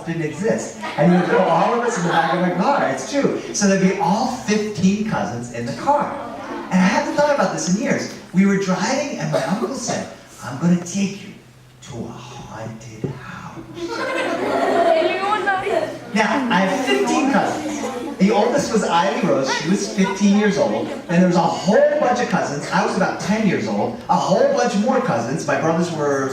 didn't exist. And you would throw all of us in the back of the car. It's true. So there'd be all 15 cousins in the car. And I haven't thought about this in years. We were driving and my uncle said, I'm going to take you to a haunted house. Now, I have 15 cousins. The oldest was Eily Rose, she was 15 years old, and there was a whole bunch of cousins. I was about 10 years old, a whole bunch more cousins. My brothers were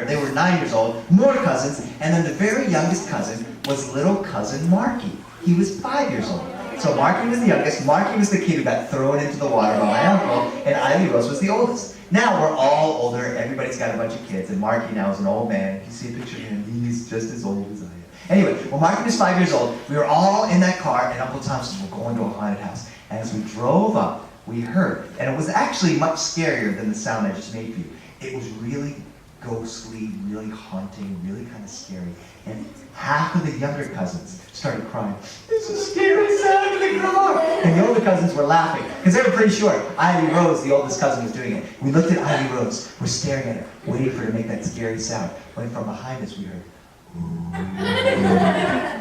they were 9 years old, more cousins, and then the very youngest cousin was little cousin Marky. He was 5 years old. So Marky was the youngest, Marky was the kid who got thrown into the water by my uncle, and Eily Rose was the oldest. Now we're all older, everybody's got a bunch of kids, and Marky now is an old man. You see a picture of him, he's just as old as I am. Anyway, when Marky was 5 years old, we were all in that car, and Uncle Tom said, we're going to a haunted house. And as we drove up, we heard, and it was actually much scarier than the sound I just made for you. It was really ghostly, really haunting, really kind of scary. And half of the younger cousins started crying, there's a scary sound in the car. And the older cousins were laughing, because they were pretty sure Eily Rose, the oldest cousin, was doing it. We looked at Eily Rose, we're staring at her, waiting for her to make that scary sound. When from behind us we heard,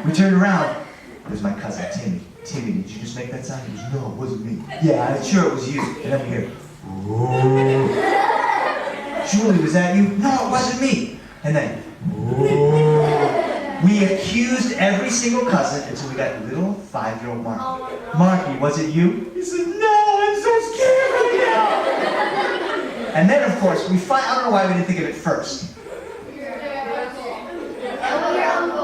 we turned around, there's my cousin Timmy. Timmy, did you just make that sound? He goes, no, it wasn't me. Yeah, I'm sure it was you. And then we hear, Julie, was that you? No, it wasn't me. And then, we accused every single cousin until we got little 5-year-old Marky. Marky, was it you? He said, no, I'm so scared right now. And then, of course, I don't know why we didn't think of it first.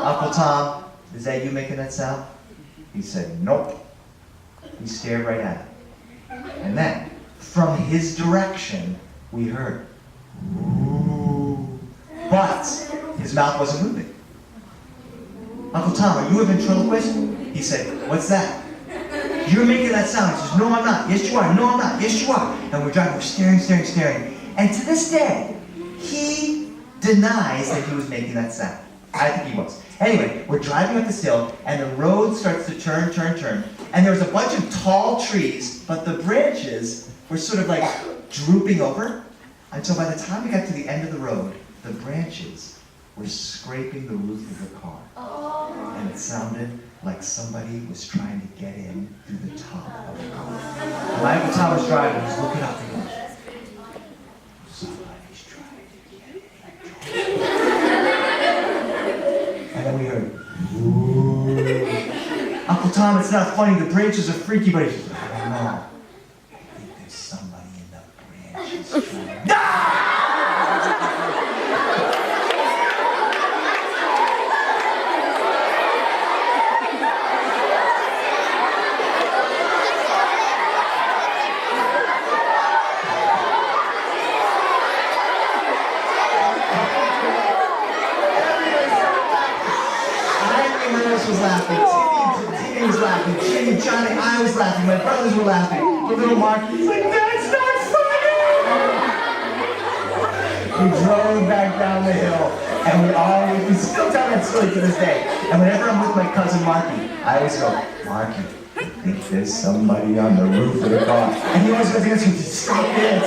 Uncle Tom, is that you making that sound? He said, nope. He stared right at it. And then, from his direction, we heard, ooh. But his mouth wasn't moving. Uncle Tom, are you a ventriloquist? He said, what's that? You're making that sound. He says, no, I'm not. Yes, you are. No, I'm not. Yes, you are. And we're driving, we're staring. And to this day, he denies that he was making that sound. I think he was. Anyway, we're driving up this hill, and the road starts to turn. And there was a bunch of tall trees, but the branches were sort of like drooping over. Until by the time we got to the end of the road, the branches were scraping the roof of the car. And it sounded like somebody was trying to get in through the top of the car. And my Uncle Tom was driving, he was looking up and goes, somebody's trying to get in. And then we heard, ooh. Uncle Tom, it's not funny, the branches are freaky, but he's like, I don't know. I think there's somebody in the branches. Was laughing, Timmy was laughing, Jimmy, Johnny, I was laughing, my brothers were laughing, but little Marky was like, that's not funny! We drove back down the hill, and we still tell that story to this day. And whenever I'm with my cousin Marky, I always go, Marky, I think there's somebody on the roof of the car. And he always goes, stop it.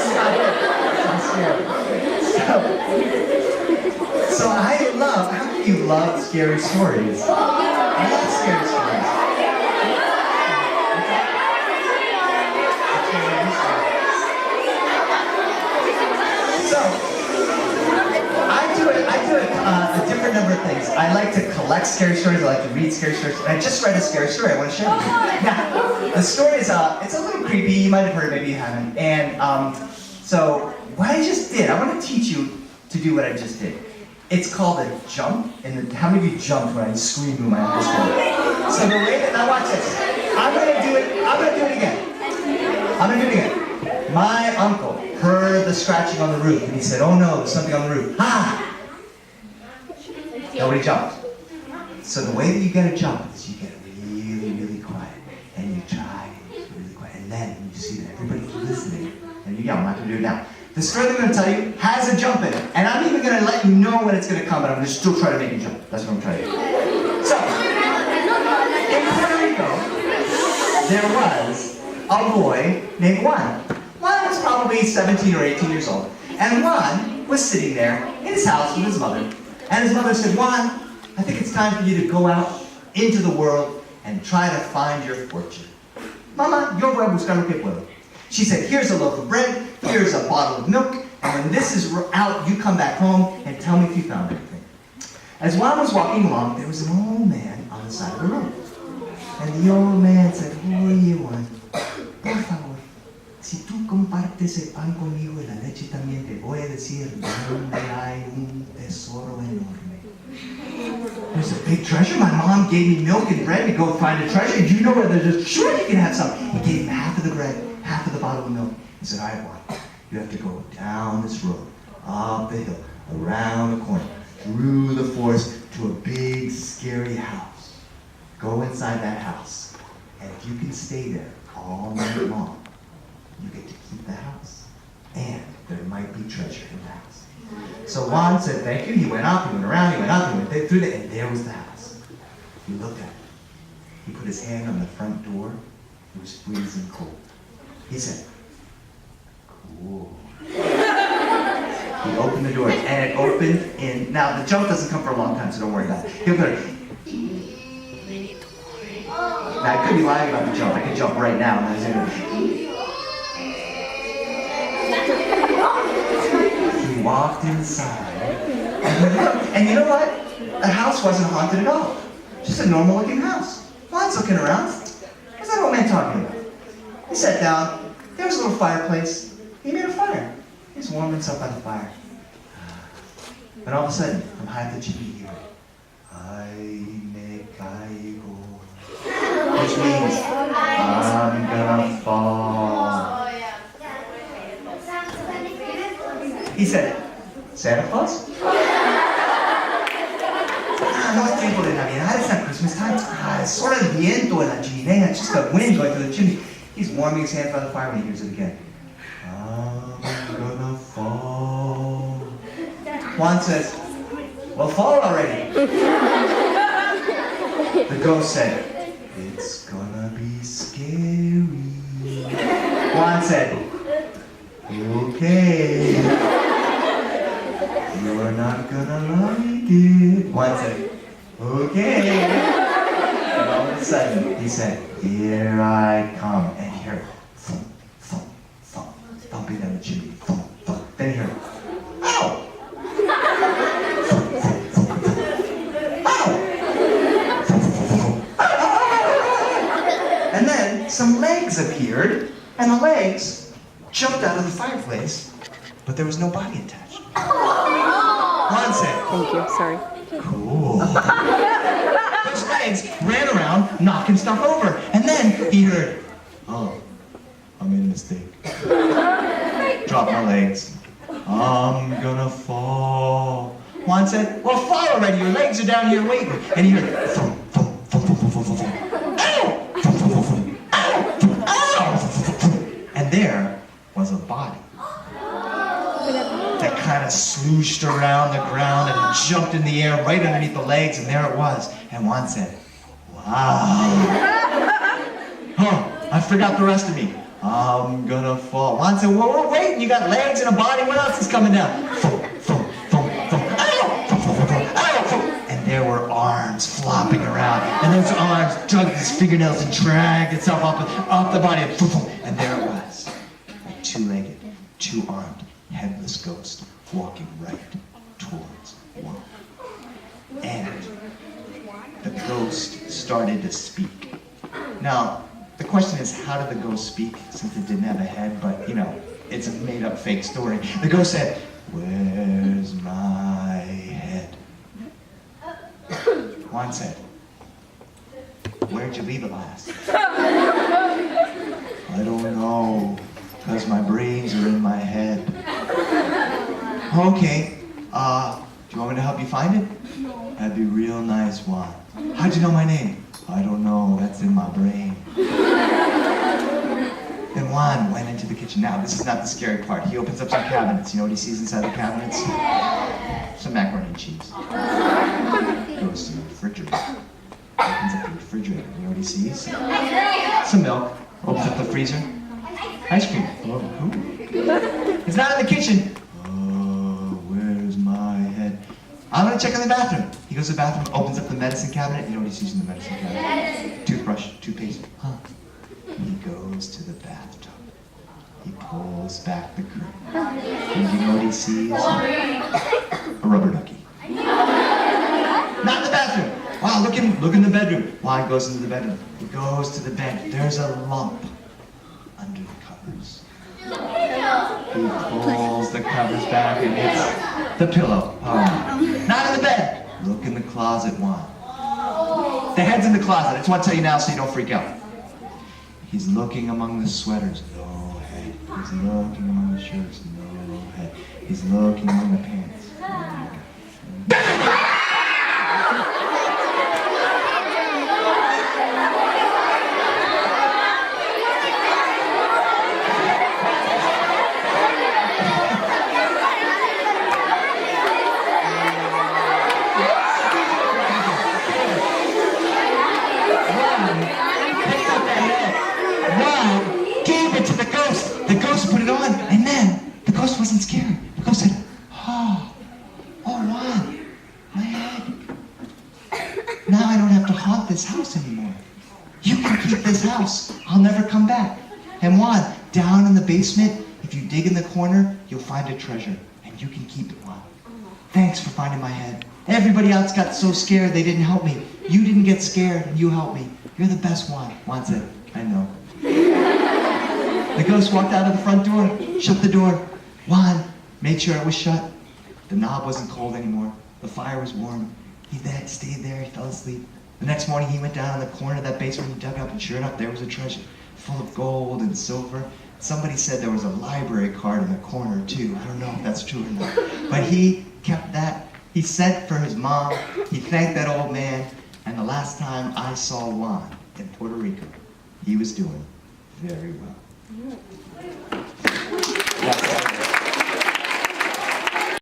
So I love, how many of you love scary stories? I love scary stories. So, I do a different number of things. I like to collect scary stories, I like to read scary stories, and I just read a scary story I want to share with you. Now, the story is, it's a little creepy, you might have heard it, maybe you haven't. And so, what I just did, I want to teach you to do what I just did. It's called a jump, and how many of you jumped when I screamed through my underscore? So the way that, now watch this. I'm gonna do it again. My uncle heard the scratching on the roof, and he said, oh no, there's something on the roof. Ah! Nobody jumped. So the way that you get a jump is you get really quiet, and you try to get really quiet, and then when you see that everybody's listening, and you yell, I'm not gonna do it now. The story I'm going to tell you has a jump in it. And I'm even going to let you know when it's going to come, but I'm going to still try to make you jump. That's what I'm trying to do. So, in Puerto Rico, there was a boy named Juan. Juan was probably 17 or 18 years old. And Juan was sitting there in his house with his mother. And his mother said, Juan, I think it's time for you to go out into the world and try to find your fortune. Mama, yo voy a buscar lo que puedo. She said, here's a loaf of bread, here's a bottle of milk, and when this is out, you come back home and tell me if you found anything. As Juan was walking along, there was an old man on the side of the road. And the old man said, oye Juan, por favor, si tú compartes el pan conmigo y la leche también, te voy a decir dónde hay un tesoro enorme. There's a big treasure. My mom gave me milk and bread to go find a treasure. You know where there's a sure you can have some. He gave him half of the bread, half of the bottle of milk. He said, all right, Juan, you have to go down this road, up the hill, around the corner, through the forest to a big, scary house. Go inside that house, and if you can stay there all night long, you get to keep the house. And there might be treasure in the house. So Juan said, thank you. He went up, he went around, he went up, he went through and there was the house. He looked at it. He put his hand on the front door. It was freezing cold. He said, cool. He opened the door, and it opened in, now the jump doesn't come for a long time, so don't worry about it. He'll go, now I could be lying about the jump. I could jump right now. He walked inside, and you know what? The house wasn't haunted at all. Just a normal looking house. Juan's looking around. What's that old man talking about? He sat down. There was a little fireplace. He made a fire. He was warming himself by the fire. And all of a sudden, from high up the chimney, he heard, Ay me caigo. Which means, I'm gonna fall. He said, Santa Claus? No es tiempo de Navidad, it's not Christmas time. It's sort of viento en la chimenea, it's just a wind going through the chimney. He's warming his hands by the fire when he hears it again. I'm gonna fall. Juan says, well, fall already. The ghost said, it's gonna be scary. Juan said, okay. You're not gonna like it. Juan said, okay. And all of a sudden, he said, here I come. And he heard thump, thump, thump, thumping down the chimney, thump, thump. Then he heard, ow! Thump, thump, thump, thump. Ow! Thump, thump, thump, thump. And then some legs appeared, and the legs jumped out of the fireplace, but there was no body attached. Juan said, Thank you, sorry. cool. Those legs ran around, knocking stuff over. And then he heard, oh, I made a mistake. Drop my legs. I'm gonna fall. Juan said, well, fall already. Your legs are down here waiting. And he heard, thump, thump, thump, thump, thump, thump, thump. Ow! Thump, thump, thump, thump. Ow! Thump, ow! Thump, thump, thump. And there was a body that kind of slooshed around the ground and jumped in the air right underneath the legs, and there it was. And Juan said, wow. Huh, I forgot the rest of me. I'm gonna fall. Juan said, whoa, wait, you got legs and a body, what else is coming down? Thump, thump, thump, thump, ow! Thump, thump, thump, thump, ow! Thump. And there were arms flopping around, and those arms dug his fingernails and dragged itself up the body, and there it was. A two-legged, two-armed, headless ghost walking right towards Juan. And the ghost started to speak. Now, the question is, how did the ghost speak, since it didn't have a head, but, you know, it's a made-up fake story. The ghost said, where's my head? Juan said, where'd you leave it last? I don't know, because my brains are in my head. Okay, do you want me to help you find it? That'd be real nice, Juan. How'd you know my name? I don't know, that's in my brain. Then Juan went into the kitchen. Now, this is not the scary part. He opens up some cabinets. You know what he sees inside the cabinets? Some macaroni and cheese. Goes to the refrigerator. Opens up the refrigerator. You know what he sees? Some milk. Opens up the freezer. Ice cream. Oh, who? It's not in the kitchen. Oh, where's my head? I'm gonna check in the bathroom. He goes to the bathroom, opens up the medicine cabinet. You know what he sees in the medicine cabinet? Toothbrush, toothpaste. Huh. He goes to the bathtub. He pulls back the curtain. And you know what he sees? A rubber ducky. Not in the bathroom. Wow, look in the bedroom. Juan goes into the bedroom. He goes to the bed. There's a lump under the covers. He pulls the covers back and it's the pillow. Oh. Not in the bed. Look in the closet, Juan. The head's in the closet. I just want to tell you now so you don't freak out. He's looking among the sweaters. No head. He's looking among the shirts. No head. He's looking among the pants. No head. Gave it to the ghost. The ghost put it on, and then the ghost wasn't scared. The ghost said, oh, Juan, my head. Now I don't have to haunt this house anymore. You can keep this house. I'll never come back. And Juan, down in the basement, if you dig in the corner, you'll find a treasure, and you can keep it, Juan. Thanks for finding my head. Everybody else got so scared they didn't help me. You didn't get scared, and you helped me. You're the best one. Juan said, I know. The ghost walked out of the front door, shut the door. Juan made sure it was shut. The knob wasn't cold anymore. The fire was warm. He then stayed there, he fell asleep. The next morning he went down in the corner of that basement he dug up, and sure enough, there was a treasure full of gold and silver. Somebody said there was a library card in the corner too. I don't know if that's true or not. But he kept that. He sent for his mom. He thanked that old man. And the last time I saw Juan in Puerto Rico, he was doing very well.